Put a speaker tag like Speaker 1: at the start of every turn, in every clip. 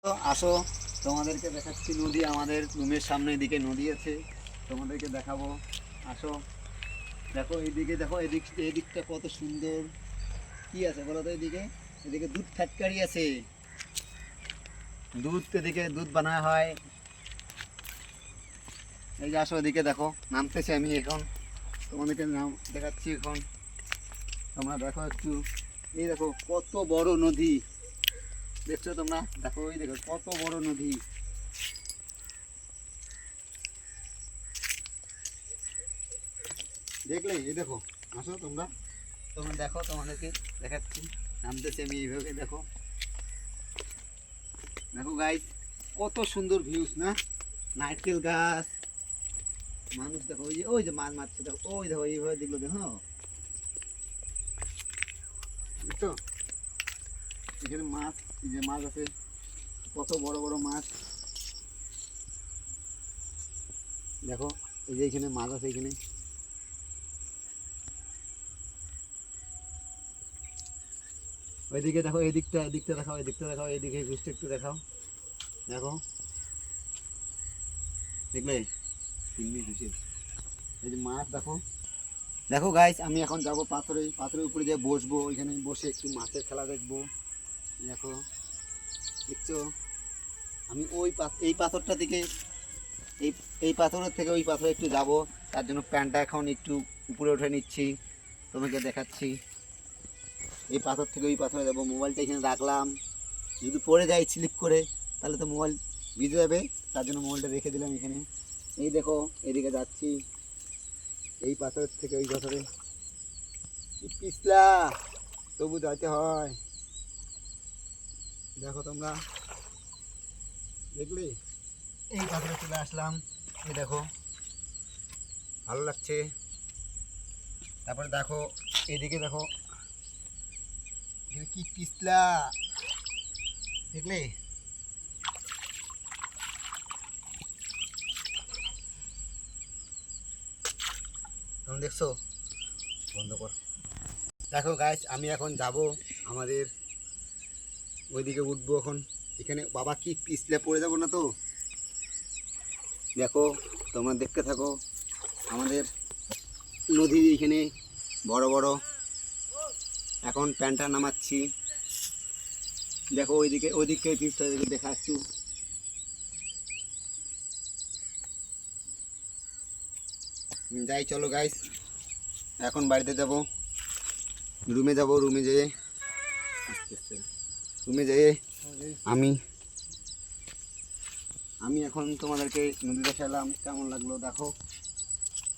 Speaker 1: তো আসো, তোমাদেরকে দেখাচ্ছি নদী। আমাদের রুমের সামনে এদিকে নদী আছে, তোমাদেরকে দেখাবো। আসো, দেখো এইদিকে, দেখো এদিক, এদিকটা কত সুন্দর। কি আছে বলো তো? এদিকে এদিকে দুধ ফ্যাক্টরি আছে, দুধ, এদিকে দুধ বানানো হয়। এই যে আসো, এদিকে দেখো, নামতেছি আমি এখন, তোমাদেরকে নাম দেখাচ্ছি এখন। তোমরা দেখো একটু, এই দেখো কত বড় নদী, দেখছো তোমরা? দেখো ওই দেখো কত বড় নদী। দেখলে? এই দেখো, আসো তোমরা, তোমরা দেখো, তোমাদেরকে দেখাচ্ছি। নামতেছি আমি এইভাবে, দেখো দেখো গাইস, কত সুন্দর ভিউস না? নারকেল গাছ, মানুষ দেখো, ওই যে মাছ মারছে, দেখো ওই দেখো, এইভাবে দেখলো, দেখো বুঝছো? এখানে মাছ, এই যে মাছ আছে, কত বড় বড় মাছ দেখো। এই যে এখানে মাছ আছে, এখানে ওইদিকে দেখো, এদিকটা, এদিকটা দেখাও, এদিকটা দেখাও, এদিকে ঘুষটা একটু দেখাও, দেখো দেখলে? তিনমি ঘুষে, এই যে মাছ দেখো। দেখো গাইস, আমি এখন যাব পাথরে, পাথরের উপরে যে বসবো, ওইখানে বসে একটু মাছের খেলা দেখবো। দেখো, দেখছো? আমি ওই এই পাথরটা থেকে, এই এই পাথরের থেকে ওই পাথরে একটু যাব, তার জন্য প্যান্টটা এখন একটু উপরে উঠে নিচ্ছি, তোমাকে দেখাচ্ছি। এই পাথর থেকে ওই পাথরে যাবো, মোবাইলটা এখানে রাখলাম, যদি পড়ে যায় স্লিপ করে তাহলে তো মোবাইল ভিজে যাবে, তার জন্য মোবাইলটা রেখে দিলাম এখানে। এই দেখো, এদিকে যাচ্ছি, এই পাথরের থেকে ওই পাথরে, পিছলা, তবু যাইতে হয়। দেখো তোমরা, দেখলে? এই পাথরে চলে আসলাম, এই দেখো, ভালো লাগছে। তারপরে দেখো, এদিকে দেখো, এখানে কি পিছলা, দেখলে? তুমি দেখছো? বন্ধ কর। দেখো গাইস, আমি এখন যাব আমাদের ওইদিকে, উঠবো এখন। এখানে বাবা কি পিছলে পড়ে যাবো না তো? দেখো, তোমরা দেখতে থাকো। আমাদের নদী এখানে বড় বড়, এখন প্যান্টটা নামাচ্ছি। দেখো ওইদিকে, ওইদিকে পিছটা দেখা একটু। যাই, চলো গাইস, এখন বাড়িতে যাব, রুমে যাব, রুমে যেয়ে আস্তে আস্তে, রুমে যেয়ে আমি আমি এখন তোমাদেরকে নদী দেখালাম, কেমন লাগলো দেখো।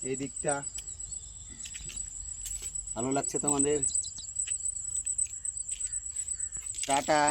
Speaker 1: এই দিকটা ভালো লাগছে তোমাদের? টাটা।